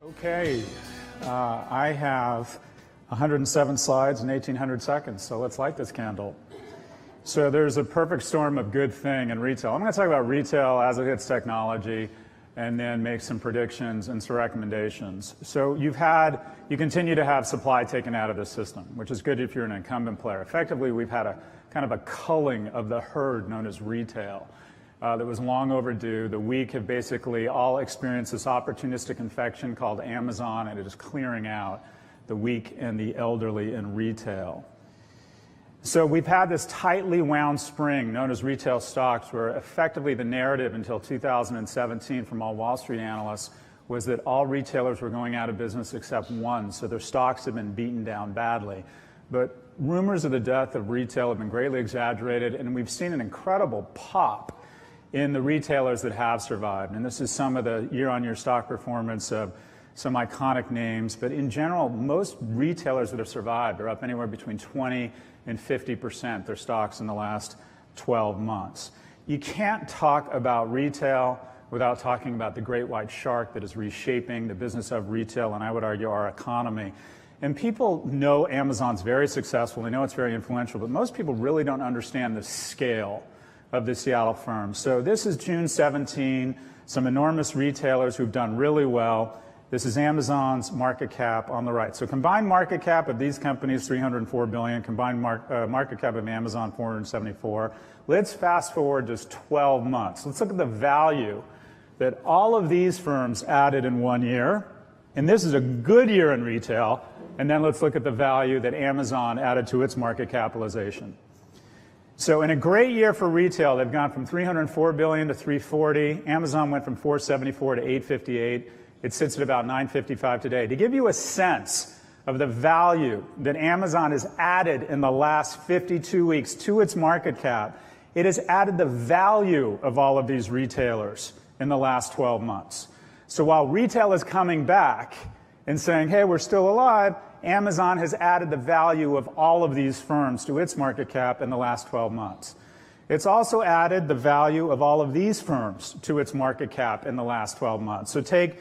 Okay, I have 107 slides in 1,800 seconds, so let's light this candle. So there's a perfect storm of good thing in retail. I'm going to talk about retail as it hits technology and then make some predictions and some recommendations. So you continue to have supply taken out of the system, which is good if you're an incumbent player. Effectively, we've had a kind of a culling of the herd known as retail. That was long overdue. The weak have basically all experienced this opportunistic infection called Amazon, and it is clearing out the weak and the elderly in retail. So we've had this tightly wound spring known as retail stocks, where effectively the narrative until 2017 from all Wall Street analysts was that all retailers were going out of business except one, so their stocks have been beaten down badly. But rumors of the death of retail have been greatly exaggerated, and we've seen an incredible pop in the retailers that have survived. And this is some of the year-on-year stock performance of some iconic names. But in general, most retailers that have survived are up anywhere between 20 and 50% their stocks in the last 12 months. You can't talk about retail without talking about the great white shark that is reshaping the business of retail, and I would argue our economy. And people know Amazon's very successful. They know it's very influential, but most people really don't understand the scale of the Seattle firm. So this is June 17, some enormous retailers who've done really well. This is Amazon's market cap on the right. So combined market cap of these companies, $304 billion, combined market cap of Amazon, $474. Let's fast forward just 12 months. Let's look at the value that all of these firms added in 1 year. And this is a good year in retail. And then let's look at the value that Amazon added to its market capitalization. So in a great year for retail, they've gone from $304 billion to $340. Amazon went from $474 to $858. It sits at about $955 today. To give you a sense of the value that Amazon has added in the last 52 weeks to its market cap, it has added the value of all of these retailers in the last 12 months. So while retail is coming back and saying, hey, we're still alive, Amazon has added the value of all of these firms to its market cap in the last 12 months. It's also added the value of all of these firms to its market cap in the last 12 months. So take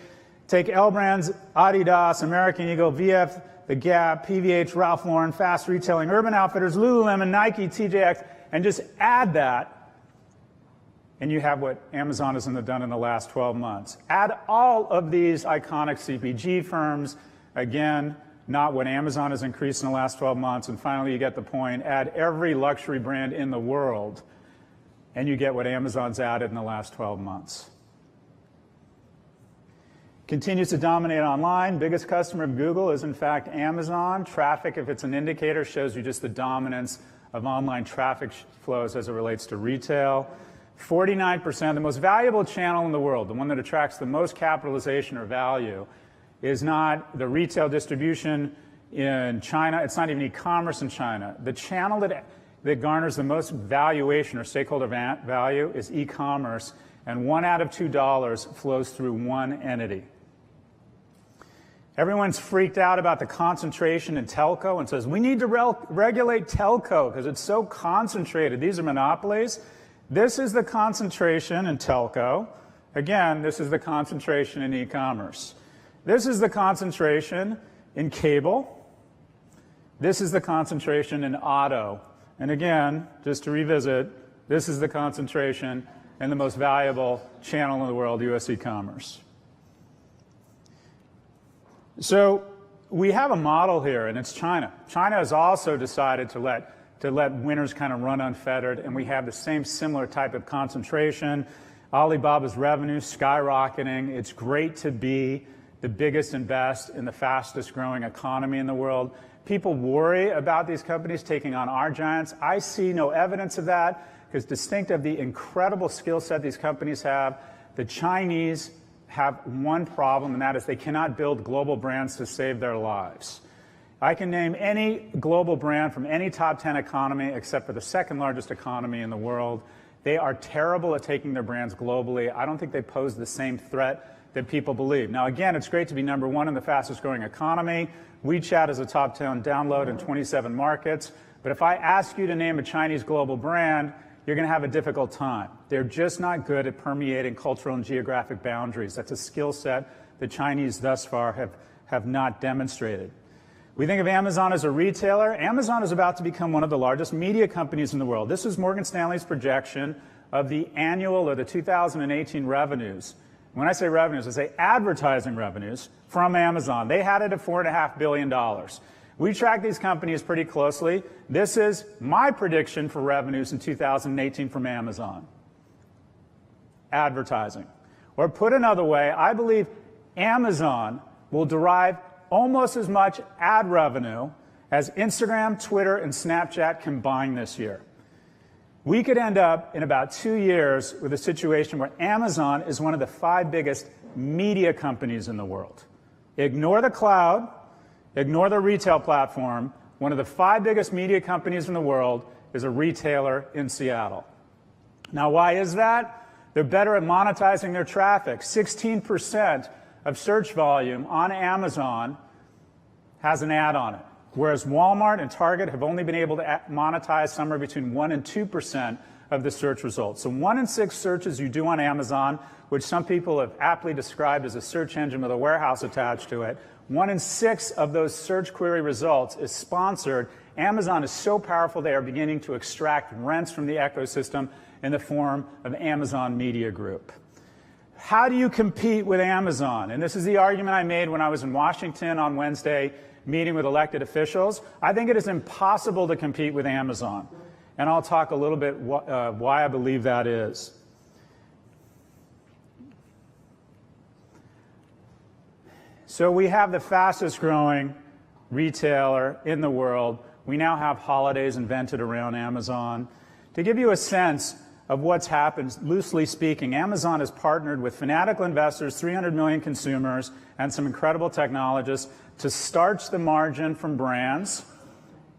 L Brands, Adidas, American Eagle, VF, The Gap, PVH, Ralph Lauren, Fast Retailing, Urban Outfitters, Lululemon, Nike, TJX, and just add that, and you have what Amazon has done in the last 12 months. Add all of these iconic CPG firms, again, not what Amazon has increased in the last 12 months, and finally you get the point. Add every luxury brand in the world, and you get what Amazon's added in the last 12 months. Continues to dominate online. Biggest customer of Google is in fact Amazon. Traffic, if it's an indicator, shows you just the dominance of online traffic flows as it relates to retail. 49%, the most valuable channel in the world, the one that attracts the most capitalization or value, is not the retail distribution in China. It's not even e-commerce in China. The channel that garners the most valuation or stakeholder value is e-commerce, and $1 out of $2 flows through one entity. Everyone's freaked out about the concentration in telco and says, we need to regulate telco because it's so concentrated. These are monopolies. This is the concentration in telco. Again, this is the concentration in e-commerce. This is the concentration in cable. This is the concentration in auto. And again, just to revisit, this is the concentration in the most valuable channel in the world, U.S. e-commerce. So we have a model here, and it's China. China has also decided to let winners kind of run unfettered, and we have the same similar type of concentration. Alibaba's revenue skyrocketing. It's great to be the biggest and best in the fastest growing economy in the world. People worry about these companies taking on our giants. I see no evidence of that because distinct of the incredible skill set these companies have, the Chinese have one problem, and that is they cannot build global brands to save their lives. I can name any global brand from any top 10 economy except for the second largest economy in the world. They are terrible at taking their brands globally. I don't think they pose the same threat that people believe. Now, again, it's great to be number one in the fastest growing economy. WeChat is a top 10 download in 27 markets. But if I ask you to name a Chinese global brand, you're going to have a difficult time. They're just not good at permeating cultural and geographic boundaries. That's a skill set the Chinese thus far have not demonstrated. We think of Amazon as a retailer. Amazon is about to become one of the largest media companies in the world. This is Morgan Stanley's projection of the annual or the 2018 revenues. When I say revenues, I say advertising revenues from Amazon. They had it at $4.5 billion. We track these companies pretty closely. This is my prediction for revenues in 2018 from Amazon. Advertising. Or put another way, I believe Amazon will derive almost as much ad revenue as Instagram, Twitter, and Snapchat combined this year. We could end up in about 2 years with a situation where Amazon is one of the 5 biggest media companies in the world. Ignore the cloud, ignore the retail platform. One of the 5 biggest media companies in the world is a retailer in Seattle. Now, why is that? They're better at monetizing their traffic. 16% of search volume on Amazon has an ad on it, whereas Walmart and Target have only been able to monetize somewhere between 1% and 2% of the search results. So 1 in 6 searches you do on Amazon, which some people have aptly described as a search engine with a warehouse attached to it, 1 in 6 of those search query results is sponsored. Amazon is so powerful they are beginning to extract rents from the ecosystem in the form of Amazon Media Group. How do you compete with Amazon? And this is the argument I made when I was in Washington on Wednesday meeting with elected officials. I think it is impossible to compete with Amazon. And I'll talk a little bit why I believe that is. So we have the fastest growing retailer in the world. We now have holidays invented around Amazon. To give you a sense of what's happened, loosely speaking, Amazon has partnered with fanatical investors, 300 million consumers, and some incredible technologists to starch the margin from brands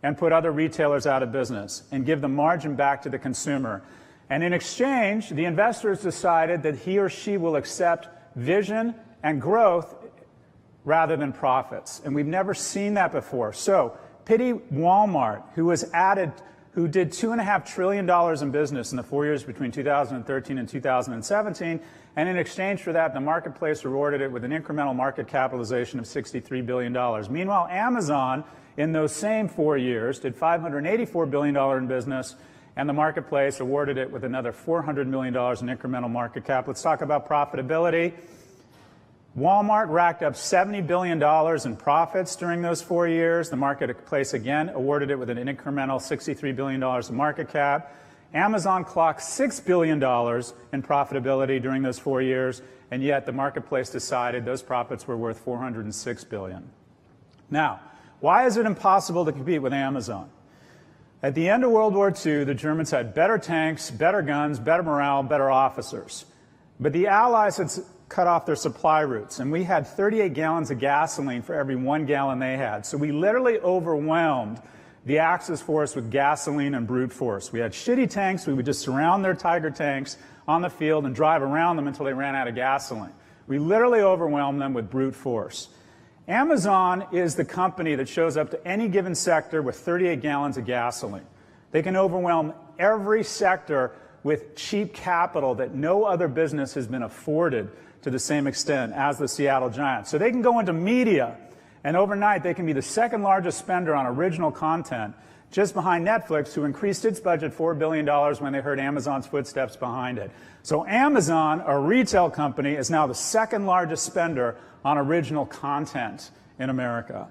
and put other retailers out of business and give the margin back to the consumer. And in exchange, the investors decided that he or she will accept vision and growth rather than profits. And we've never seen that before. So pity Walmart, who did $2.5 trillion in business in the 4 years between 2013 and 2017, and in exchange for that, the marketplace rewarded it with an incremental market capitalization of $63 billion. Meanwhile, Amazon, in those same 4 years, did $584 billion in business, and the marketplace awarded it with another $400 million in incremental market cap. Let's talk about profitability. Walmart racked up $70 billion in profits during those 4 years. The marketplace, again, awarded it with an incremental $63 billion in market cap. Amazon clocked $6 billion in profitability during those 4 years, and yet the marketplace decided those profits were worth $406 billion. Now, why is it impossible to compete with Amazon? At the end of World War II, the Germans had better tanks, better guns, better morale, better officers. But the Allies had cut off their supply routes, and we had 38 gallons of gasoline for every 1 gallon they had. So we literally overwhelmed the Axis force with gasoline and brute force. We had shitty tanks. We would just surround their Tiger tanks on the field and drive around them until they ran out of gasoline. We literally overwhelmed them with brute force. Amazon is the company that shows up to any given sector with 38 gallons of gasoline. They can overwhelm every sector with cheap capital that no other business has been afforded to the same extent as the Seattle Giants. So they can go into media, and overnight they can be the second largest spender on original content, just behind Netflix, who increased its budget $4 billion when they heard Amazon's footsteps behind it. So Amazon, a retail company, is now the second largest spender on original content in America.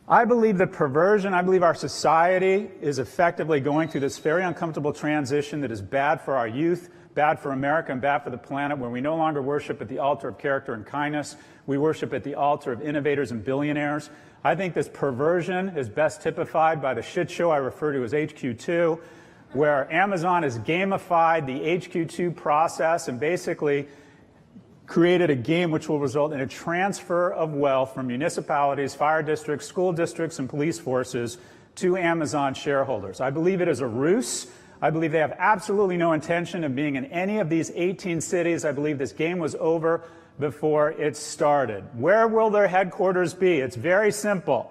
I believe that perversion, I believe our society is effectively going through this very uncomfortable transition that is bad for our youth, bad for America, and bad for the planet, where we no longer worship at the altar of character and kindness. We worship at the altar of innovators and billionaires. I think this perversion is best typified by the shit show I refer to as HQ2, where Amazon has gamified the HQ2 process and basically created a game which will result in a transfer of wealth from municipalities, fire districts, school districts, and police forces to Amazon shareholders. I believe it is a ruse. I believe they have absolutely no intention of being in any of these 18 cities. I believe this game was over before it started. Where will their headquarters be? It's very simple.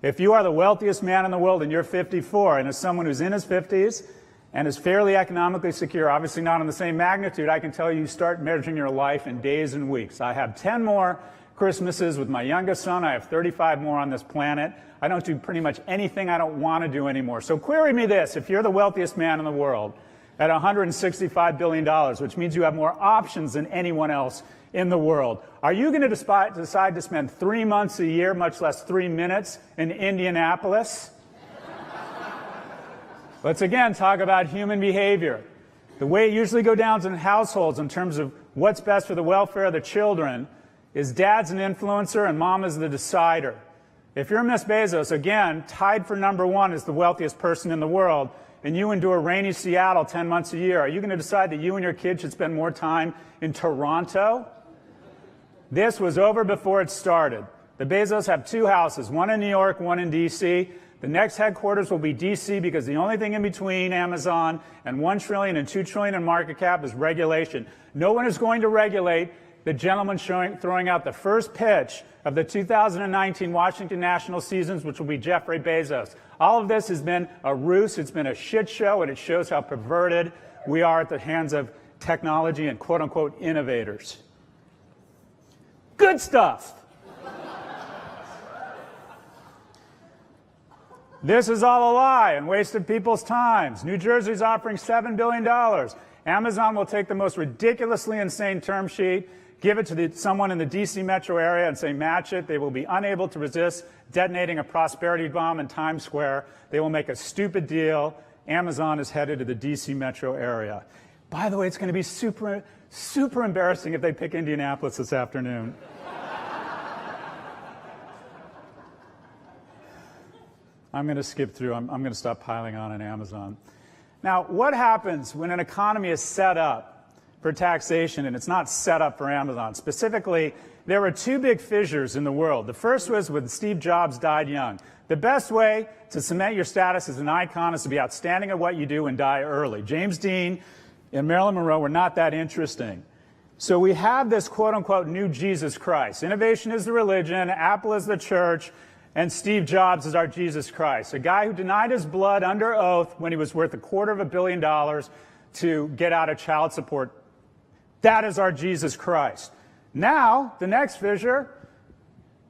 If you are the wealthiest man in the world and you're 54, and as someone who's in his 50s, and is fairly economically secure, obviously not on the same magnitude, I can tell you start measuring your life in days and weeks. I have 10 more Christmases with my youngest son. I have 35 more on this planet. I don't do pretty much anything I don't want to do anymore. So query me this: if you're the wealthiest man in the world at $165 billion, which means you have more options than anyone else in the world, are you going to decide to spend 3 months a year, much less 3 minutes, in Indianapolis? Let's again talk about human behavior. The way it usually goes down in households in terms of what's best for the welfare of the children is dad's an influencer and mom is the decider. If you're Miss Bezos, again, tied for #1 as the wealthiest person in the world, and you endure rainy Seattle 10 months a year, are you going to decide that you and your kids should spend more time in Toronto? This was over before it started. The Bezos have 2 houses, one in New York, one in D.C. The next headquarters will be D.C. because the only thing in between Amazon and $1 trillion and $2 trillion in market cap is regulation. No one is going to regulate the gentleman throwing out the first pitch of the 2019 Washington National seasons, which will be Jeffrey Bezos. All of this has been a ruse. It's been a shit show, and it shows how perverted we are at the hands of technology and quote-unquote innovators. Good stuff. This is all a lie and wasted people's times. New Jersey's offering $7 billion. Amazon will take the most ridiculously insane term sheet, give it to someone in the D.C. metro area and say, match it. They will be unable to resist detonating a prosperity bomb in Times Square. They will make a stupid deal. Amazon is headed to the D.C. metro area. By the way, it's going to be super, super embarrassing if they pick Indianapolis this afternoon. I'm going to skip through. I'm going to stop piling on Amazon. Now, what happens when an economy is set up for taxation and it's not set up for Amazon? Specifically, there were 2 big fissures in the world. The first was when Steve Jobs died young. The best way to cement your status as an icon is to be outstanding at what you do and die early. James Dean and Marilyn Monroe were not that interesting. So we have this quote-unquote new Jesus Christ. Innovation is the religion, Apple is the church, and Steve Jobs is our Jesus Christ, a guy who denied his blood under oath when he was worth $250 million to get out of child support. That is our Jesus Christ. Now, the next fissure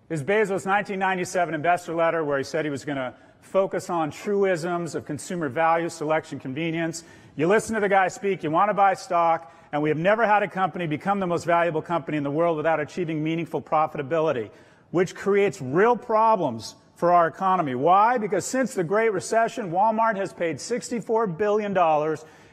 is Bezos' 1997 investor letter where he said he was going to focus on truisms of consumer value, selection, convenience. You listen to the guy speak, you want to buy stock, and we have never had a company become the most valuable company in the world without achieving meaningful profitability, which creates real problems for our economy. Why? Because since the Great Recession, Walmart has paid $64 billion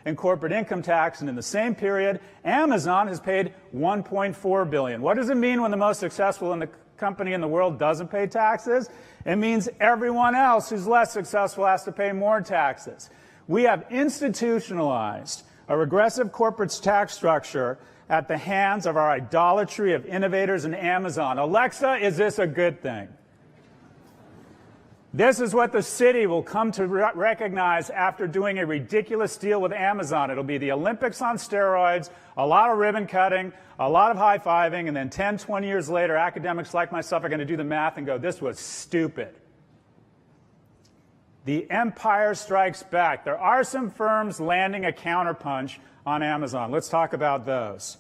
in corporate income tax, and in the same period, Amazon has paid $1.4 billion. What does it mean when the most successful company in the world doesn't pay taxes? It means everyone else who's less successful has to pay more taxes. We have institutionalized a regressive corporate tax structure at the hands of our idolatry of innovators and Amazon. Alexa, is this a good thing? This is what the city will come to recognize after doing a ridiculous deal with Amazon. It'll be the Olympics on steroids, a lot of ribbon cutting, a lot of high-fiving, and then 10, 20 years later, academics like myself are going to do the math and go, this was stupid. The empire strikes back. There are some firms landing a counterpunch on Amazon. Let's talk about those.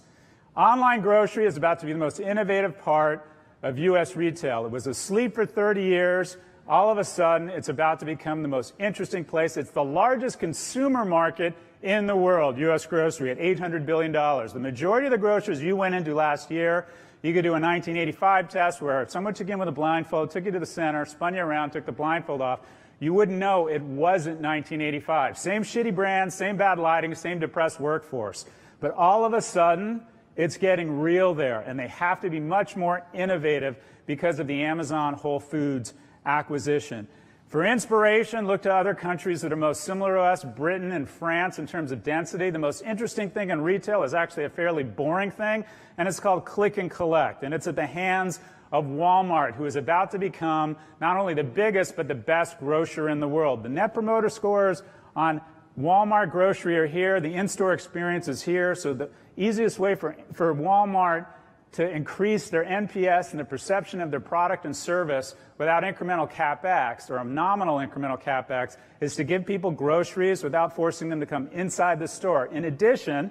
Online grocery is about to be the most innovative part of U.S. retail. It was asleep for 30 years. All of a sudden, it's about to become the most interesting place. It's the largest consumer market in the world, U.S. grocery, at $800 billion. The majority of the groceries you went into last year, you could do a 1985 test where someone took you in with a blindfold, took you to the center, spun you around, took the blindfold off. You wouldn't know it wasn't 1985. Same shitty brand, same bad lighting, same depressed workforce. But all of a sudden, it's getting real there, and they have to be much more innovative because of the Amazon Whole Foods acquisition. For inspiration, look to other countries that are most similar to us, Britain and France in terms of density. The most interesting thing in retail is actually a fairly boring thing, and it's called click and collect. And it's at the hands of Walmart, who is about to become not only the biggest, but the best grocer in the world. The Net Promoter Scores on Walmart grocery are here. The in-store experience is here. So the easiest way for Walmart to increase their NPS and the perception of their product and service without incremental CapEx or a nominal incremental CapEx is to give people groceries without forcing them to come inside the store. In addition,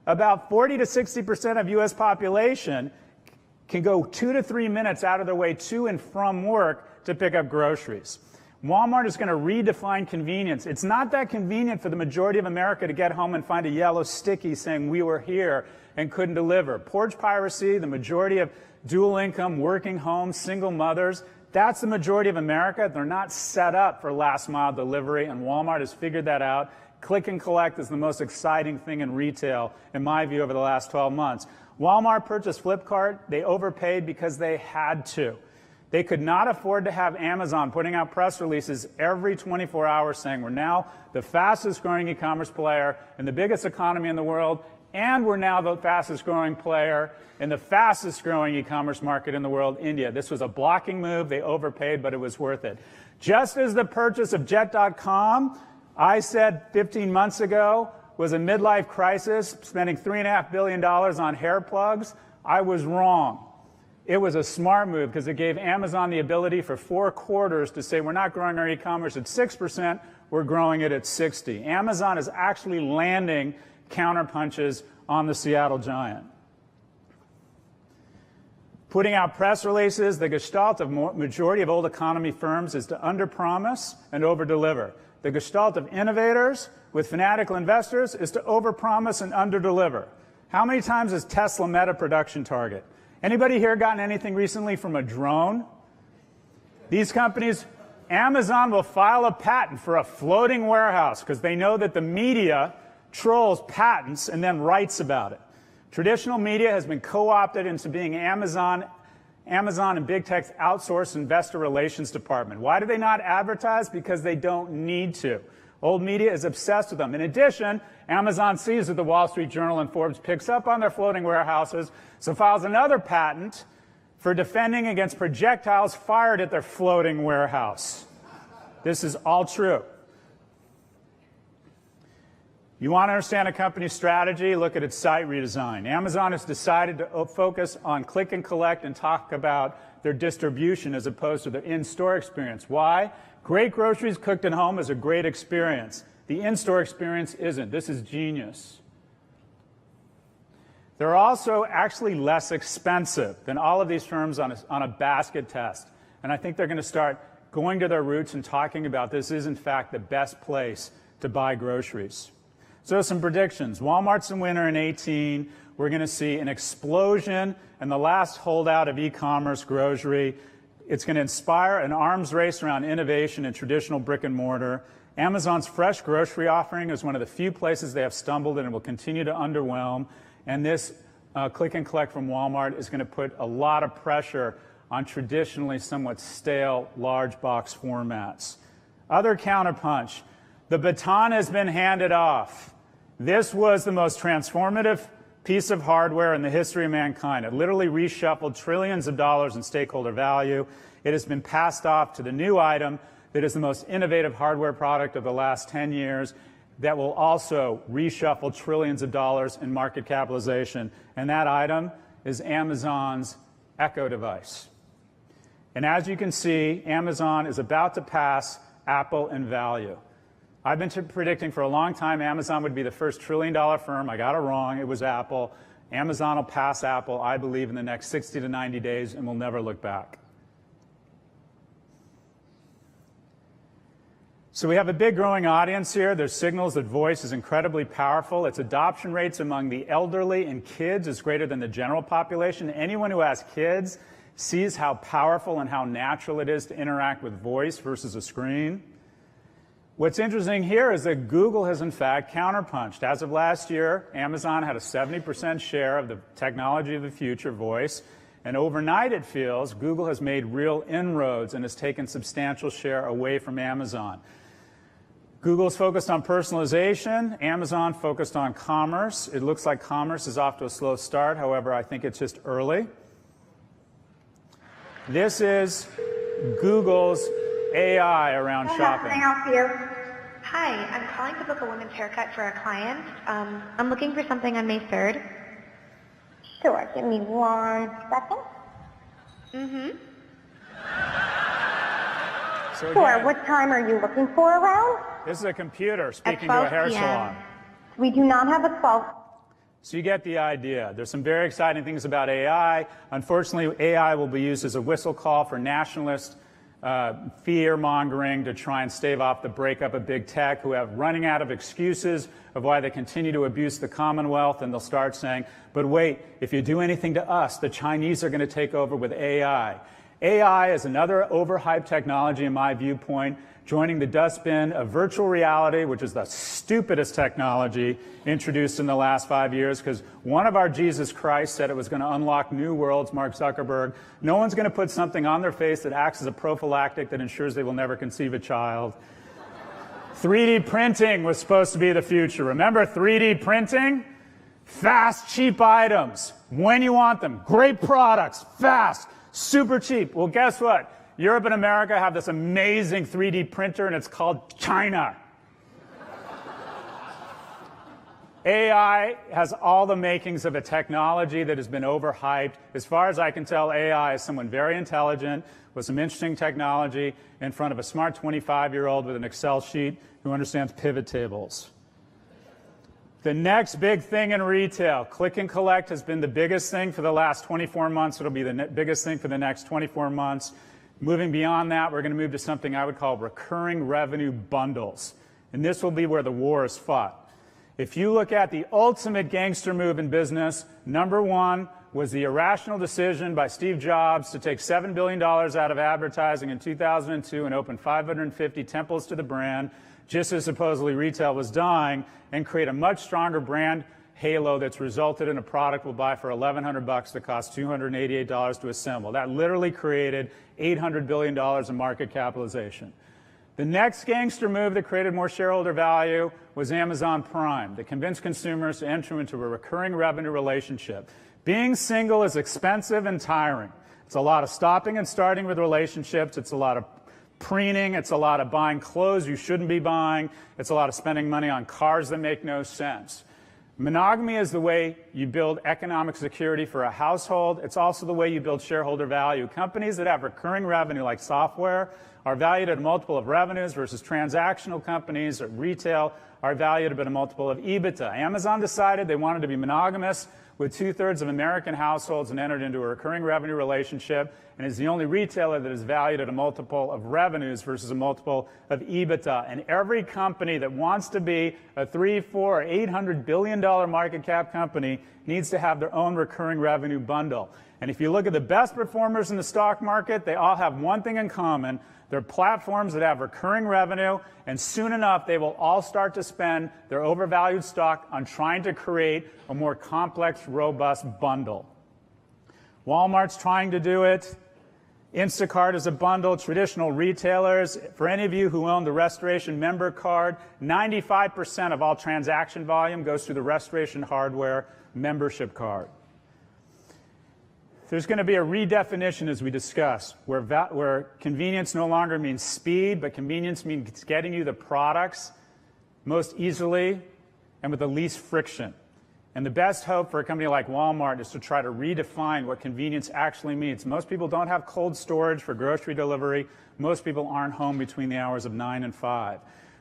about 40 to 60% of U.S. population can go 2 to 3 minutes out of their way to and from work to pick up groceries. Walmart is going to redefine convenience. It's not that convenient for the majority of America to get home and find a yellow sticky saying we were here and couldn't deliver. Porch piracy, the majority of dual income, working homes, single mothers, that's the majority of America. They're not set up for last mile delivery, and Walmart has figured that out. Click and collect is the most exciting thing in retail, in my view, over the last 12 months. Walmart purchased Flipkart. They overpaid because they had to. They could not afford to have Amazon putting out press releases every 24 hours saying we're now the fastest growing e-commerce player in the biggest economy in the world, and we're now the fastest growing player in the fastest growing e-commerce market in the world, India. This was a blocking move. They overpaid, but it was worth it. Just as the purchase of Jet.com, I said 15 months ago, was a midlife crisis, spending $3.5 billion on hair plugs, I was wrong. It was a smart move because it gave Amazon the ability for 4 quarters to say we're not growing our e-commerce at 6%, we're growing it at 60%. Amazon is actually landing counterpunches on the Seattle giant. Putting out press releases, the gestalt of majority of old economy firms is to underpromise and overdeliver. The gestalt of innovators with fanatical investors is to overpromise and underdeliver. How many times has Tesla met a production target? Anybody here gotten anything recently from a drone? These companies, Amazon will file a patent for a floating warehouse because they know that the media trolls patents and then writes about it. Traditional media has been co-opted into being Amazon and big tech's outsourced investor relations department. Why do they not advertise? Because they don't need to. Old media is obsessed with them. In addition, Amazon sees that the Wall Street Journal and Forbes picks up on their floating warehouses, so files another patent for defending against projectiles fired at their floating warehouse. This is all true. You want to understand a company's strategy? Look at its site redesign. Amazon has decided to focus on click and collect and talk about their distribution as opposed to their in-store experience. Why? Great groceries cooked at home is a great experience. The in-store experience isn't. This is genius. They're also actually less expensive than all of these firms on a basket test. And I think they're going to start going to their roots and talking about this is, in fact, the best place to buy groceries. So some predictions. Walmart's the winner in 2018. We're going to see an explosion in the last holdout of e-commerce grocery. It's going to inspire an arms race around innovation in traditional brick and mortar. Amazon's fresh grocery offering is one of the few places they have stumbled and will continue to underwhelm. And this click and collect from Walmart is going to put a lot of pressure on traditionally somewhat stale large box formats. Other counterpunch. The baton has been handed off. This was the most transformative piece of hardware in the history of mankind. It literally reshuffled trillions of dollars in stakeholder value. It has been passed off to the new item that is the most innovative hardware product of the last 10 years that will also reshuffle trillions of dollars in market capitalization. And that item is Amazon's Echo device. And as you can see, Amazon is about to pass Apple in value. I've been predicting for a long time Amazon would be the first trillion-dollar firm. I got it wrong. It was Apple. Amazon will pass Apple, I believe, in the next 60 to 90 days, and we'll never look back. So we have a big growing audience here. There's signals that voice is incredibly powerful. Its adoption rates among the elderly and kids is greater than the general population. Anyone who has kids sees how powerful and how natural it is to interact with voice versus a screen. What's interesting here is that Google has, in fact, counterpunched. As of last year, Amazon had a 70% share of the technology of the future, voice. And overnight, it feels, Google has made real inroads and has taken substantial share away from Amazon. Google's focused on personalization. Amazon focused on commerce. It looks like commerce is off to a slow start. However, I think it's just early. This is Google's AI around shopping. Can I help you? Hi, I'm calling to book a women's haircut for a client. I'm looking for something on May 3rd. Sure, give me 1 second. So Sure, again, what time are you looking for around? this is a computer speaking to 12 a hair p.m. salon. We do not have a 12. So you get the idea. There's some very exciting things about AI. Unfortunately, AI will be used as a whistle call for nationalist fear-mongering to try and stave off the breakup of big tech, who have running out of excuses of why they continue to abuse the Commonwealth, and they'll start saying, but wait, if you do anything to us, the Chinese are going to take over with AI. AI is another overhyped technology in my viewpoint, joining the dustbin of virtual reality, which is the stupidest technology introduced in the last 5 years, because one of our Jesus Christ said it was going to unlock new worlds, Mark Zuckerberg. No one's going to put something on their face that acts as a prophylactic that ensures they will never conceive a child. 3D printing was supposed to be the future. Remember 3D printing? Fast, cheap items, when you want them. Great products, fast, super cheap. Well, guess what? Europe and America have this amazing 3D printer, and it's called China. AI has all the makings of a technology that has been overhyped. As far as I can tell, AI is someone very intelligent with some interesting technology in front of a smart 25-year-old with an Excel sheet who understands pivot tables. The next big thing in retail, click and collect, has been the biggest thing for the last 24 months. It'll be the biggest thing for the next 24 months. Moving beyond that, we're going to move to something I would call recurring revenue bundles. And this will be where the war is fought. If you look at the ultimate gangster move in business, number one was the irrational decision by Steve Jobs to take $7 billion out of advertising in 2002 and open 550 temples to the brand, just as supposedly retail was dying, and create a much stronger brand halo that's resulted in a product we'll buy for $1,100 that costs $288 to assemble. That literally created $800 billion in market capitalization. The next gangster move that created more shareholder value was Amazon Prime, that convinced consumers to enter into a recurring revenue relationship. Being single is expensive and tiring. It's a lot of stopping and starting with relationships. It's a lot of preening. It's a lot of buying clothes you shouldn't be buying. It's a lot of spending money on cars that make no sense. Monogamy is the way you build economic security for a household. It's also the way you build shareholder value. Companies that have recurring revenue, like software, are valued at a multiple of revenues versus transactional companies at retail are valued at a multiple of EBITDA. Amazon decided they wanted to be monogamous with 2/3 of American households and entered into a recurring revenue relationship, and is the only retailer that is valued at a multiple of revenues versus a multiple of EBITDA. And every company that wants to be a $300, $400, or $800 billion market cap company needs to have their own recurring revenue bundle. And if you look at the best performers in the stock market, they all have one thing in common. They're platforms that have recurring revenue, and soon enough they will all start to spend their overvalued stock on trying to create a more complex, robust bundle. Walmart's trying to do it. Instacart is a bundle. Traditional retailers, for any of you who own the Restoration member card, 95% of all transaction volume goes through the Restoration Hardware membership card. There's going to be a redefinition, as we discuss, where convenience no longer means speed, but convenience means getting you the products most easily and with the least friction. And the best hope for a company like Walmart is to try to redefine what convenience actually means. Most people don't have cold storage for grocery delivery. Most people aren't home between the hours of 9 and 5.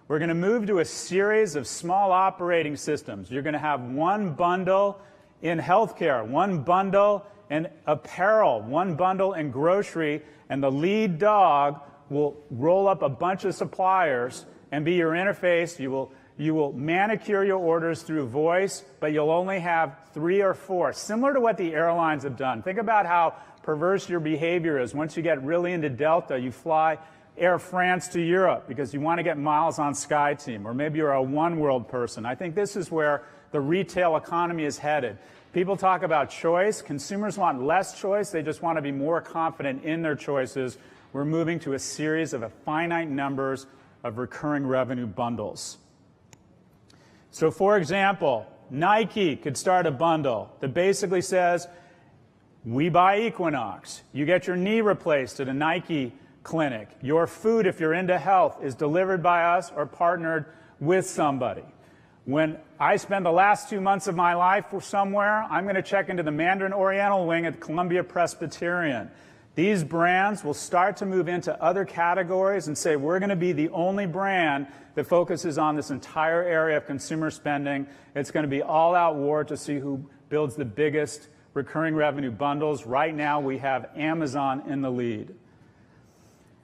We're going to move to a series of small operating systems. You're going to have one bundle in healthcare, one bundle in apparel, one bundle in grocery, and the lead dog will roll up a bunch of suppliers and be your interface. You will manicure your orders through voice, but you'll only have 3 or 4, similar to what the airlines have done. Think about how perverse your behavior is. Once you get really into Delta, you fly Air France to Europe because you want to get miles on SkyTeam, or maybe you're a One World person. I think this is where the retail economy is headed. People talk about choice. Consumers want less choice. They just want to be more confident in their choices. We're moving to a series of finite numbers of recurring revenue bundles. So, for example, Nike could start a bundle that basically says, we buy Equinox. You get your knee replaced at a Nike clinic. Your food, if you're into health, is delivered by us or partnered with somebody. When I spend the last 2 months of my life somewhere, I'm going to check into the Mandarin Oriental wing at Columbia Presbyterian. These brands will start to move into other categories and say, we're going to be the only brand that focuses on this entire area of consumer spending. It's going to be all-out war to see who builds the biggest recurring revenue bundles. Right now, we have Amazon in the lead.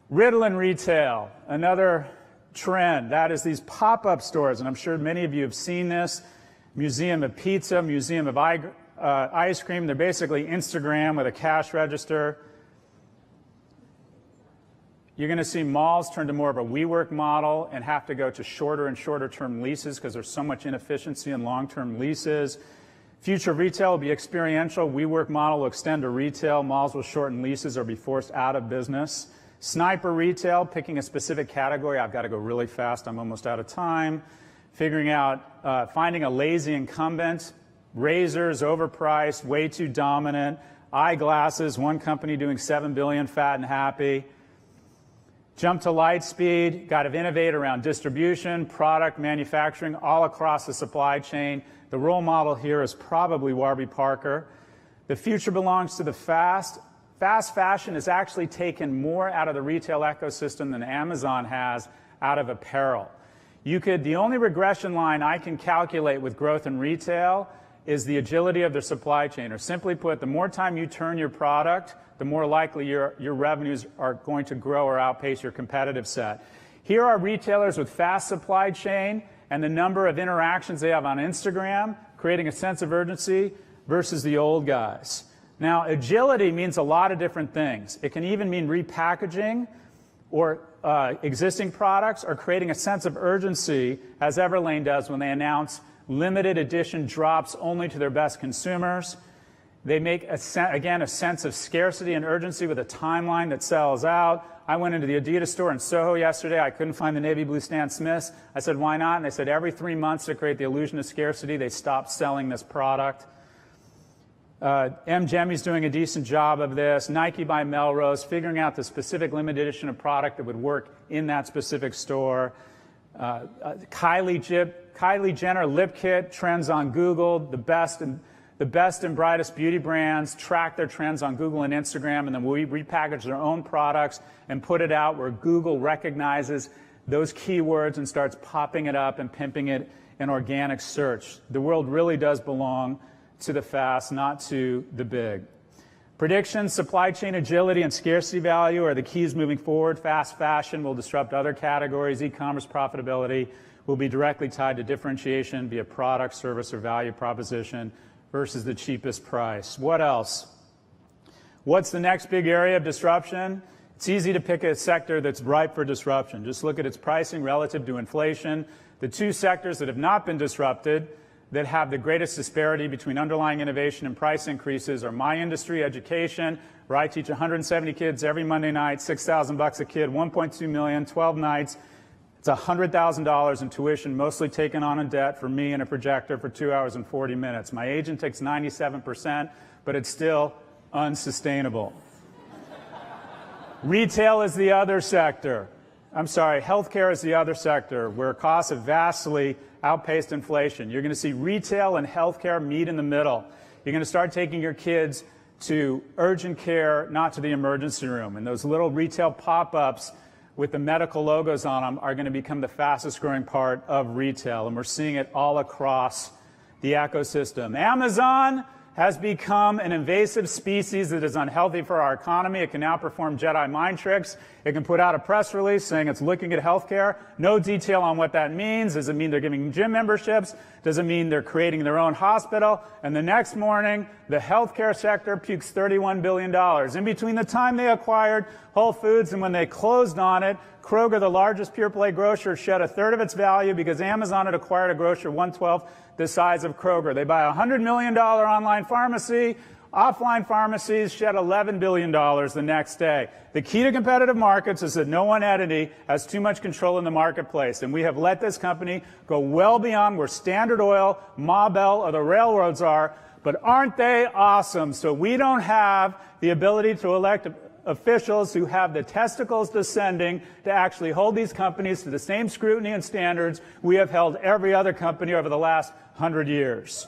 Ritalin retail, another trend. That is these pop-up stores, and I'm sure many of you have seen this. Museum of Pizza, Museum of Ice Cream. They're basically Instagram with a cash register. You're going to see malls turn to more of a WeWork model and have to go to shorter and shorter term leases because there's so much inefficiency in long-term leases. Future of retail will be experiential. WeWork model will extend to retail. Malls will shorten leases or be forced out of business. Sniper retail, picking a specific category. I've got to go really fast. I'm almost out of time. Figuring out, finding a lazy incumbent. Razors, overpriced, way too dominant. Eyeglasses, one company doing $7 billion, fat and happy. Jump to light speed, got to innovate around distribution, product, manufacturing, all across the supply chain. The role model here is probably Warby Parker. The future belongs to the fast. Fast fashion has actually taken more out of the retail ecosystem than Amazon has out of apparel. The only regression line I can calculate with growth in retail is the agility of their supply chain, or simply put, the more time you turn your product, the more likely your revenues are going to grow or outpace your competitive set. Here are retailers with fast supply chain and the number of interactions they have on Instagram, creating a sense of urgency versus the old guys. Now, agility means a lot of different things. It can even mean repackaging or existing products, or creating a sense of urgency, as Everlane does when they announce limited edition drops only to their best consumers. They make, again, a sense of scarcity and urgency with a timeline that sells out. I went into the Adidas store in Soho yesterday. I couldn't find the navy blue Stan Smiths. I said, why not? And they said every 3 months to create the illusion of scarcity, they stopped selling this product. Gemmy's doing a decent job of this. Nike by Melrose, figuring out the specific limited edition of product that would work in that specific store. Kylie Jenner lip kit, trends on Google, the best and brightest beauty brands track their trends on Google and Instagram, and then we repackage their own products and put it out where Google recognizes those keywords and starts popping it up and pimping it in organic search. The world really does belong to the fast, not to the big. Predictions, supply chain agility and scarcity value are the keys moving forward. Fast fashion will disrupt other categories. E-commerce profitability will be directly tied to differentiation via product, service, or value proposition versus the cheapest price. What else? What's the next big area of disruption? It's easy to pick a sector that's ripe for disruption. Just look at its pricing relative to inflation. The two sectors that have not been disrupted, that have the greatest disparity between underlying innovation and price increases, are my industry, education, where I teach 170 kids every Monday night, $6,000 a kid, 1.2 million, 12 nights. It's $100,000 in tuition, mostly taken on in debt for me and a projector for 2 hours and 40 minutes. My agent takes 97%, but it's still unsustainable. Retail is the other sector. Healthcare is the other sector where costs have vastly outpaced inflation. You're going to see retail and healthcare meet in the middle. You're going to start taking your kids to urgent care, not to the emergency room. And those little retail pop-ups with the medical logos on them are going to become the fastest growing part of retail. And we're seeing it all across the ecosystem. Amazon has become an invasive species that is unhealthy for our economy. It can now perform Jedi mind tricks. It can put out a press release saying it's looking at healthcare. No detail on what that means. Does it mean they're giving gym memberships? Does it mean they're creating their own hospital? And the next morning, the healthcare sector pukes $31 billion. In between the time they acquired Whole Foods and when they closed on it, Kroger, the largest pure-play grocer, shed a third of its value because Amazon had acquired a grocer 1/12 the size of Kroger. They buy a $100 million online pharmacy. Offline pharmacies shed $11 billion the next day. The key to competitive markets is that no one entity has too much control in the marketplace, and we have let this company go well beyond where Standard Oil, Ma Bell, or the railroads are. But aren't they awesome? So we don't have the ability to elect officials who have the testicles descending to actually hold these companies to the same scrutiny and standards we have held every other company over the last 100 years.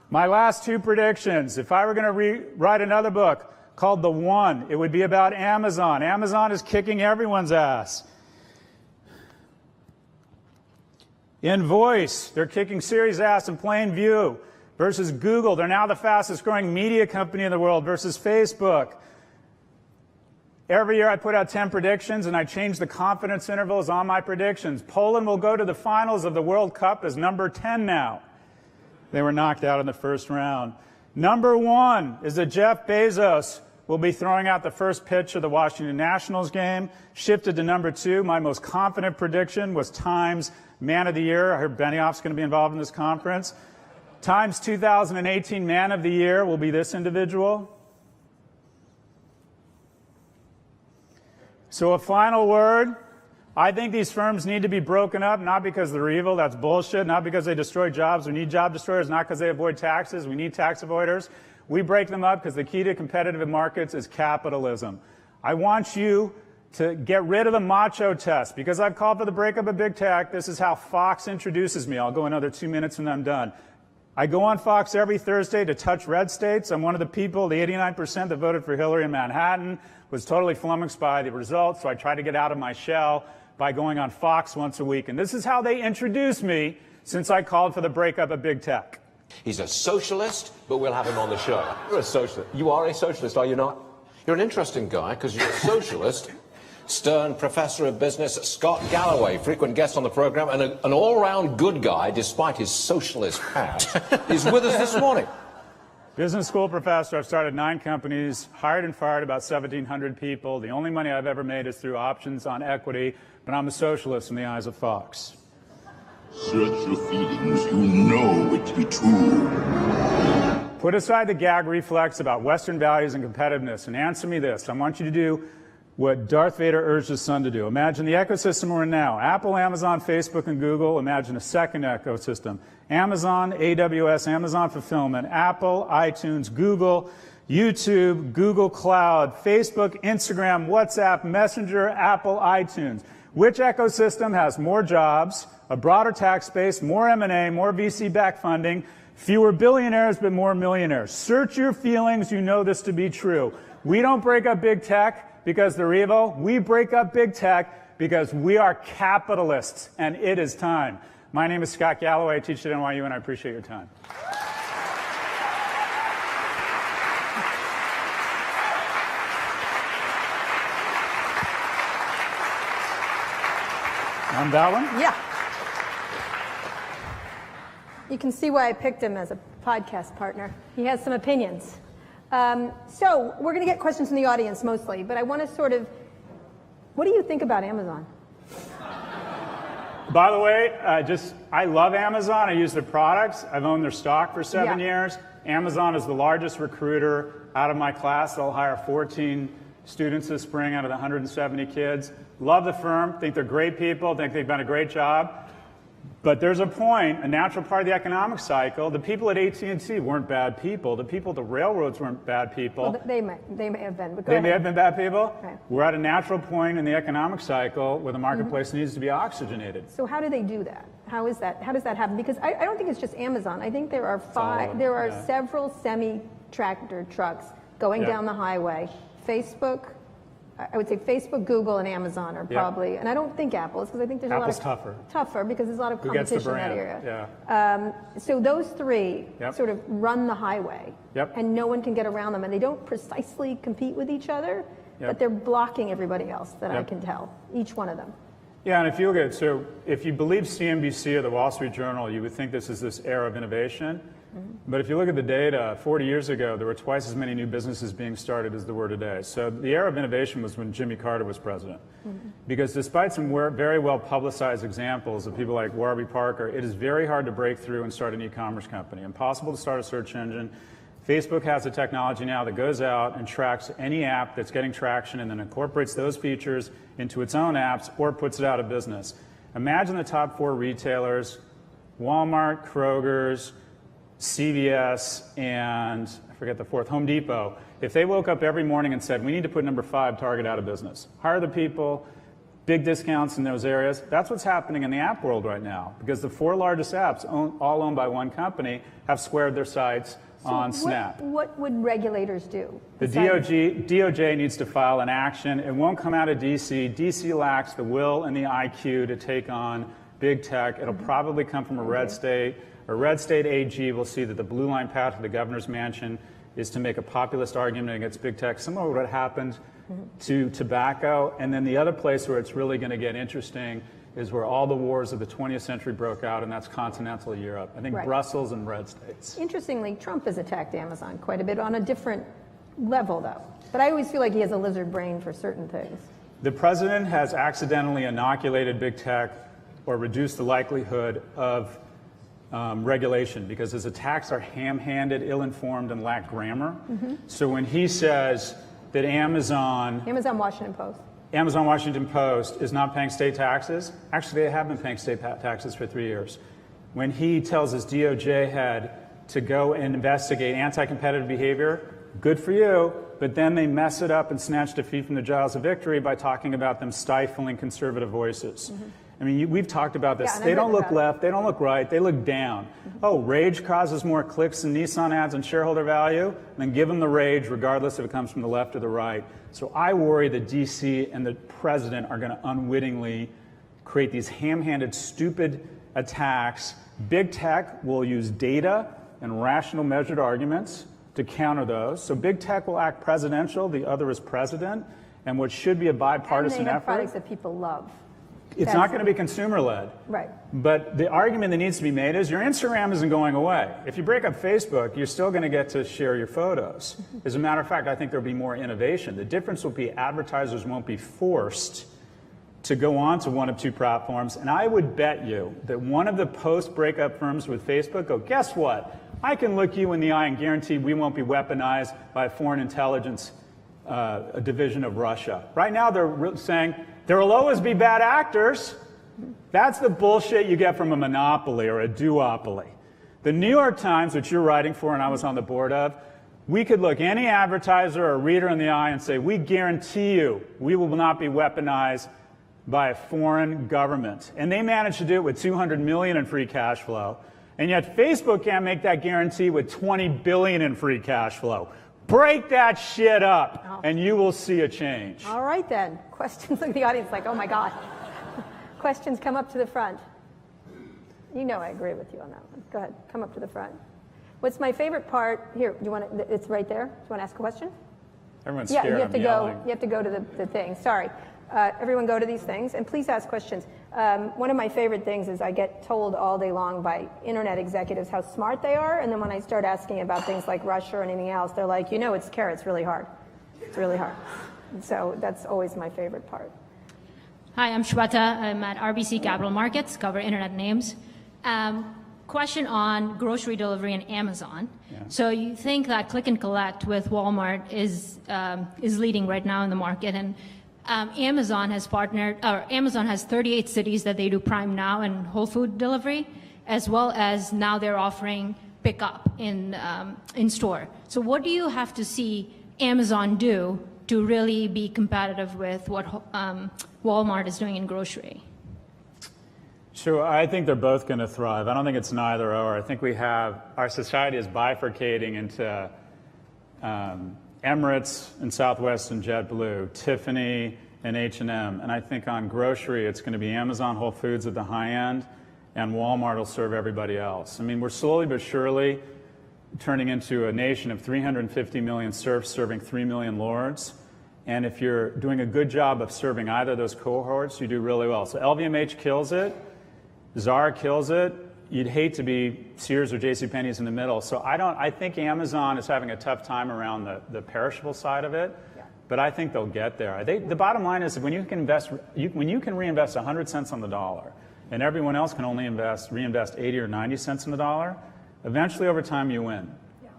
My last two predictions, if I were going to write another book called The One, it would be about Amazon. Amazon is kicking everyone's ass. In voice, they're kicking Siri's ass in plain view versus Google. They're now the fastest growing media company in the world versus Facebook. Every year I put out 10 predictions and I change the confidence intervals on my predictions. Poland will go to the finals of the World Cup as number 10 now. They were knocked out in the first round. Number 1 is that Jeff Bezos will be throwing out the first pitch of the Washington Nationals game. Shifted to number 2, my most confident prediction was Time's Man of the Year. I heard Benioff's going to be involved in this conference. Time's 2018 Man of the Year will be this individual. So a final word. I think these firms need to be broken up, not because they're evil, that's bullshit, not because they destroy jobs. We need job destroyers, not because they avoid taxes. We need tax avoiders. We break them up because the key to competitive markets is capitalism. I want you to get rid of the macho test. Because I've called for the breakup of big tech, this is how Fox introduces me. I'll go another 2 minutes and I'm done. I go on Fox every Thursday to touch red states. I'm one of the people, the 89% that voted for Hillary in Manhattan, was totally flummoxed by the results, so I try to get out of my shell by going on Fox once a week. And this is how they introduce me since I called for the breakup of big tech. He's a socialist, but we'll have him on the show. You're a socialist. You are a socialist, are you not? You're an interesting guy, because you're a socialist. Stern professor of business, Scott Galloway, frequent guest on the program, and an all-round good guy, despite his socialist past, is with us this morning. Business school professor. I've started 9 companies, hired and fired about 1,700 people. The only money I've ever made is through options on equity, but I'm a socialist in the eyes of Fox. Search your feelings. You know it to be true. Put aside the gag reflex about Western values and competitiveness and answer me this. I want you to do what Darth Vader urged his son to do. Imagine the ecosystem we're in now. Apple, Amazon, Facebook, and Google. Imagine a second ecosystem. Amazon, AWS, Amazon Fulfillment, Apple, iTunes, Google, YouTube, Google Cloud, Facebook, Instagram, WhatsApp, Messenger, Apple, iTunes. Which ecosystem has more jobs, a broader tax base, more M&A, more VC-backed funding, fewer billionaires but more millionaires? Search your feelings. You know this to be true. We don't break up big tech because they're evil. We break up big tech because we are capitalists, and it is time. My name is Scott Galloway. I teach at NYU, and I appreciate your time. On that one? Yeah. You can see why I picked him as a podcast partner. He has some opinions. So we're going to get questions from the audience mostly, but I want to sort of, what do you think about Amazon? By the way, I love Amazon. I use their products. I've owned their stock for 7 years. Amazon is the largest recruiter out of my class. They'll hire 14 students this spring out of the 170 kids. Love the firm. Think they're great people. Think they've done a great job. But there's a point, a natural part of the economic cycle. The people at AT&T weren't bad people. The people at the railroads weren't bad people. Well, they may have been. But they may have been bad people. Right. We're at a natural point in the economic cycle where the marketplace needs to be oxygenated. So how do they do that? How is that? How does that happen? Because I don't think it's just Amazon. I think there are several semi-tractor trucks going down the highway. Facebook. I would say Facebook, Google, and Amazon are probably, and I don't think Apple is, because I think there's Apple's a lot of tougher because there's a lot of competition in that area. So those three sort of run the highway, and no one can get around them, and they don't precisely compete with each other, but they're blocking everybody else that I can tell, each one of them. Yeah, and if you look at, so if you believe CNBC or the Wall Street Journal, you would think this is this era of innovation. But if you look at the data, 40 years ago, there were twice as many new businesses being started as there were today. So the era of innovation was when Jimmy Carter was president. Because despite some very well publicized examples of people like Warby Parker, it is very hard to break through and start an e-commerce company. Impossible to start a search engine. Facebook has a technology now that goes out and tracks any app that's getting traction and then incorporates those features into its own apps or puts it out of business. Imagine the top 4 retailers, Walmart, Kroger's, CVS, and I forget the fourth, Home Depot, if they woke up every morning and said, we need to put number 5 Target out of business, hire the people, big discounts in those areas, that's what's happening in the app world right now, because the 4 largest apps, all owned by one company, have squared their sights on Snap. What would regulators do? The DOJ needs to file an action. It won't come out of DC. DC lacks the will and the IQ to take on big tech. It'll probably come from a red state. A red state AG will see that the blue line path to the governor's mansion is to make a populist argument against big tech, similar to what happened to tobacco. And then the other place where it's really going to get interesting is where all the wars of the 20th century broke out, and that's continental Europe. I think Brussels and red states. Interestingly, Trump has attacked Amazon quite a bit on a different level, though. But I always feel like he has a lizard brain for certain things. The president has accidentally inoculated big tech or reduced the likelihood of regulation, because his attacks are ham-handed, ill-informed, and lack grammar. So when he says that Amazon Washington Post is not paying state taxes, actually they have been paying state taxes for 3 years. When he tells his DOJ head to go and investigate anti-competitive behavior, good for you, but then they mess it up and snatch defeat from the jaws of victory by talking about them stifling conservative voices. I mean, we've talked about this. They don't look left, they don't look right, they look down. Oh, rage causes more clicks than Nissan ads and shareholder value? Then give them the rage, regardless if it comes from the left or the right. So I worry that DC and the president are going to unwittingly create these ham-handed, stupid attacks. Big tech will use data and rational, measured arguments to counter those. So big tech will act presidential, the other is president, and what should be a bipartisan and they have effort. Products that people love. It's not going to be consumer-led. Right. But the argument that needs to be made is your Instagram isn't going away. If you break up Facebook, you're still going to get to share your photos. As a matter of fact, I think there'll be more innovation. The difference will be advertisers won't be forced to go on to one of 2 platforms. And I would bet you that one of the post-breakup firms with Facebook go, guess what? I can look you in the eye and guarantee we won't be weaponized by a foreign intelligence a division of Russia. Right now they're saying, there will always be bad actors. That's the bullshit you get from a monopoly or a duopoly. The New York Times, which you're writing for and I was on the board of, we could look any advertiser or reader in the eye and say, we guarantee you we will not be weaponized by a foreign government. And they managed to do it with $200 million in free cash flow. And yet Facebook can't make that guarantee with $20 billion in free cash flow. Break that shit up, and you will see a change. All right, then. Questions? Look at the audience like, oh, my God. Questions, come up to the front. You know I agree with you on that one. Go ahead. Come up to the front. What's my favorite part? Here, you want to, it's right there. Do you want to ask a question? Everyone's scared. You have to go. You have to go to the thing. Sorry. Everyone go to these things, and please ask questions. One of my favorite things is I get told all day long by internet executives how smart they are, and then when I start asking about things like Russia or anything else, they're like, it's carrots really hard. It's really hard. And so that's always my favorite part. Hi, I'm Shweta. I'm at RBC Capital Markets, cover internet names. Question on grocery delivery and Amazon. Yeah. So you think that click and collect with Walmart is leading right now in the market, and Amazon has partnered, or Amazon has 38 cities that they do Prime Now and Whole Food delivery, as well as now they're offering pickup in store. So what do you have to see Amazon do to really be competitive with what Walmart is doing in grocery? Sure, I think they're both going to thrive. I don't think it's neither or. I think our society is bifurcating into Emirates and Southwest and JetBlue, Tiffany and H&M. And I think on grocery, it's going to be Amazon, Whole Foods at the high end, and Walmart will serve everybody else. I mean, we're slowly but surely turning into a nation of 350 million serfs serving 3 million lords. And if you're doing a good job of serving either of those cohorts, you do really well. So LVMH kills it, Zara kills it. You'd hate to be Sears or JCPenney's in the middle. So I think Amazon is having a tough time around the perishable side of it, but I think they'll get there. The bottom line is when you can reinvest 100 cents on the dollar, and everyone else can only reinvest 80 or 90 cents on the dollar, eventually over time you win. Yeah.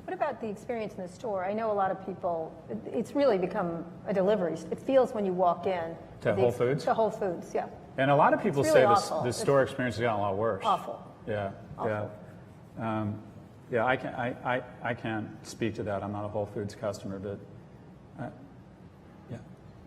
What about the experience in the store? I know a lot of people, it's really become a delivery. It feels when you walk in. To Whole Foods? To Whole Foods, yeah. And a lot of people say the store experience has gotten a lot worse. Awful. Yeah. Awful. Yeah. Yeah, I can't speak to that. I'm not a Whole Foods customer, but yeah.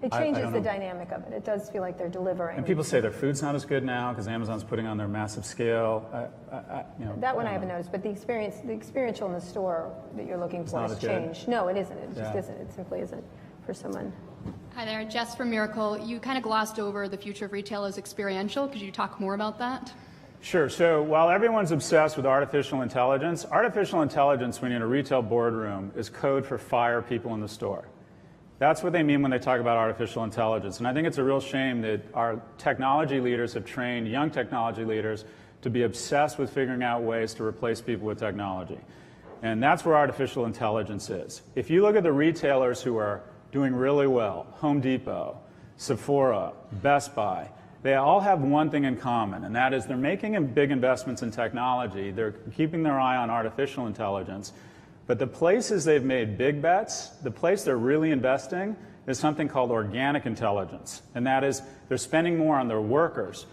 It I changes don't the know. dynamic of it. It does feel like they're delivering. And people say their food's not as good now because Amazon's putting on their massive scale. That one I haven't noticed, but the experiential in the store that you're looking for not has as good? changed. No, it isn't. It just Yeah. isn't. It simply isn't for someone. Hi there, Jess from Miracle. You kind of glossed over the future of retail as experiential. Could you talk more about that? Sure. So while everyone's obsessed with artificial intelligence when you're in a retail boardroom is code for fire people in the store. That's what they mean when they talk about artificial intelligence. And I think it's a real shame that our technology leaders have trained young technology leaders to be obsessed with figuring out ways to replace people with technology. And that's where artificial intelligence is. If you look at the retailers who are doing really well, Home Depot, Sephora, Best Buy, they all have one thing in common, and that is they're making big investments in technology. They're keeping their eye on artificial intelligence. But the places they've made big bets, the place they're really investing is something called organic intelligence. And that is they're spending more on their workers.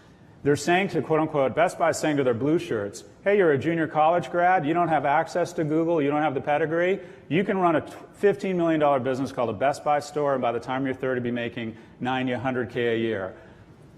They're saying to, quote unquote, Best Buy is saying to their blue shirts, hey, you're a junior college grad, you don't have access to Google, you don't have the pedigree, you can run a $15 million business called a Best Buy store, and by the time you're 30, be making 90, 100K a year.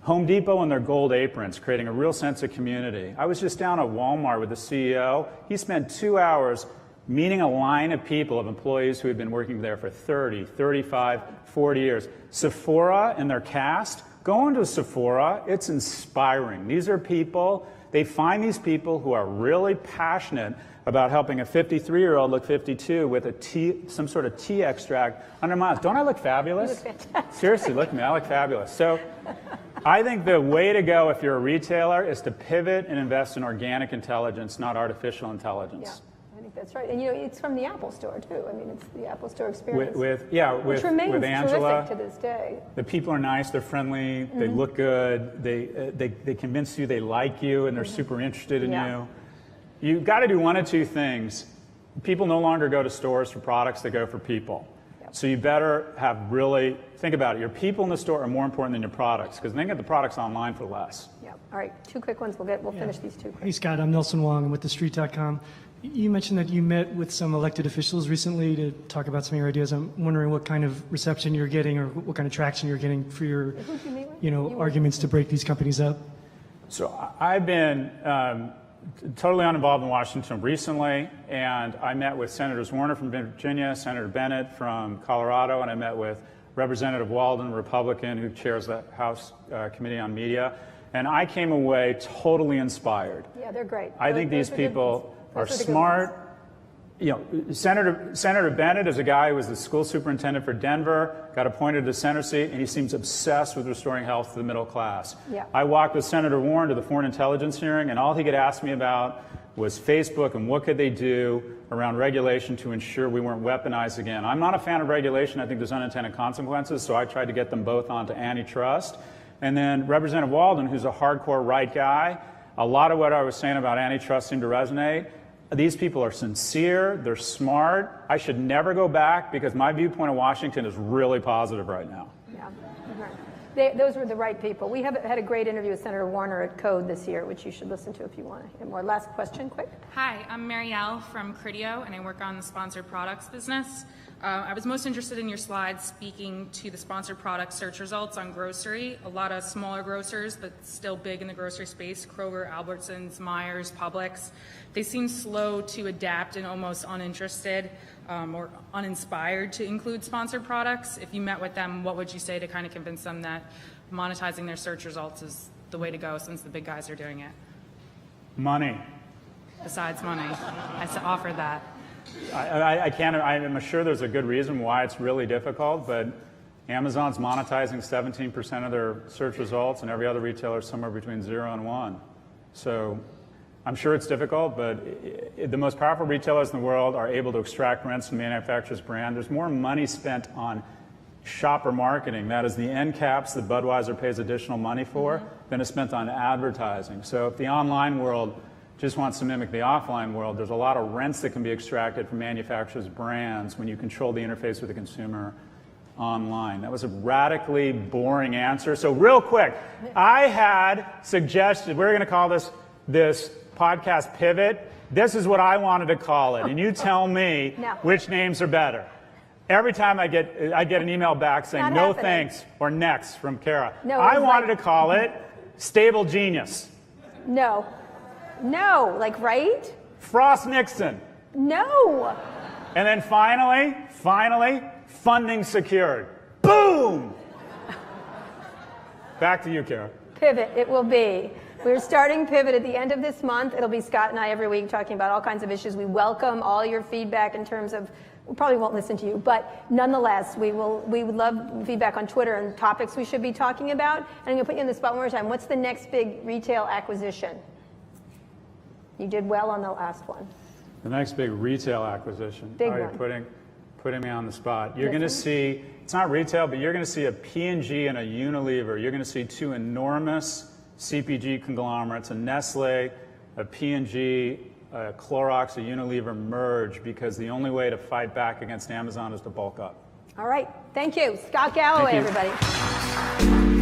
Home Depot and their gold aprons, creating a real sense of community. I was just down at Walmart with the CEO. He spent 2 hours meeting a line of people, of employees who had been working there for 30, 35, 40 years. Sephora and their cast, go into Sephora, it's inspiring. These are people, they find these people who are really passionate about helping a 53-year-old look 52 with a tea, some sort of tea extract under my eyes. Don't I look fabulous? You look fantastic. Seriously, look at me, I look fabulous. So I think the way to go if you're a retailer is to pivot and invest in organic intelligence, not artificial intelligence. Yeah, I think that's right. And it's from the Apple Store too. I mean, it's the Apple Store experience. Which remains with Angela, terrific to this day. the people are nice, they're friendly, they look good, they convince you they like you, and they're super interested in you. You've got to do one of two things. People no longer go to stores for products, they go for people. Yep. So you better have really, think about it, your people in the store are more important than your products, because they can get the products online for less. Yeah. All right, 2 quick ones. We'll finish these 2 quick. Hey Scott, I'm Nelson Wong. I'm with TheStreet.com. You mentioned that you met with some elected officials recently to talk about some of your ideas. I'm wondering what kind of reception you're getting, or what kind of traction you're getting for your, Who'd you meet with? arguments to break these companies up. So I've been totally uninvolved in Washington recently, and I met with Senators Warner from Virginia, Senator Bennett from Colorado, and I met with Representative Walden, Republican, who chairs the House Committee on Media, and I came away totally inspired. Yeah, they're great. I think these people are smart. Senator Bennett is a guy who was the school superintendent for Denver, got appointed to the center seat, and he seems obsessed with restoring health to the middle class. Yeah. I walked with Senator Warren to the Foreign Intelligence hearing, and all he could ask me about was Facebook and what could they do around regulation to ensure we weren't weaponized again. I'm not a fan of regulation. I think there's unintended consequences, so I tried to get them both onto antitrust. And then Representative Walden, who's a hardcore right guy, a lot of what I was saying about antitrust seemed to resonate. These people are sincere, they're smart. I should never go back because my viewpoint of Washington is really positive right now. Yeah, those were the right people. We have had a great interview with Senator Warner at Recode this year, which you should listen to if you want to hear more. Last question, quick. Hi, I'm Marielle from Criteo, and I work on the sponsored products business. I was most interested in your slides speaking to the sponsored product search results on grocery. A lot of smaller grocers, but still big in the grocery space, Kroger, Albertsons, Myers, Publix. They seem slow to adapt and almost uninterested or uninspired to include sponsored products. If you met with them, what would you say to kind of convince them that monetizing their search results is the way to go since the big guys are doing it? Money. Besides money, I offered that. I'm sure there's a good reason why it's really difficult, but Amazon's monetizing 17% of their search results, and every other retailer is somewhere between 0 and 1. So I'm sure it's difficult, but the most powerful retailers in the world are able to extract rents from the manufacturer's brand. There's more money spent on shopper marketing, that is the end caps that Budweiser pays additional money for, than is spent on advertising. So if the online world just wants to mimic the offline world, there's a lot of rents that can be extracted from manufacturers' brands when you control the interface with the consumer online. That was a radically boring answer. So real quick, I had suggested, we're going to call this podcast Pivot. This is what I wanted to call it, and you tell me No. which names are better. Every time I get an email back saying Not no happening. thanks or next from Kara. No, I it's wanted like- to call it Stable Genius. No. No, like, right? Frost Nixon. No. And then finally, funding secured. Boom! Back to you, Kara. Pivot, it will be. We're starting Pivot at the end of this month. It'll be Scott and I every week talking about all kinds of issues. We welcome all your feedback in terms of, we probably won't listen to you, but nonetheless, we would love feedback on Twitter and topics we should be talking about. And I'm going to put you on the spot one more time. What's the next big retail acquisition? You did well on the last one. The next big retail acquisition. Big You're one. putting me on the spot. You're going to see, it's not retail, but you're going to see a P&G and a Unilever. You're going to see two enormous CPG conglomerates, a Nestle, a P&G, a Clorox, a Unilever merge, because the only way to fight back against Amazon is to bulk up. All right. Thank you. Scott Galloway, Thank you. everybody.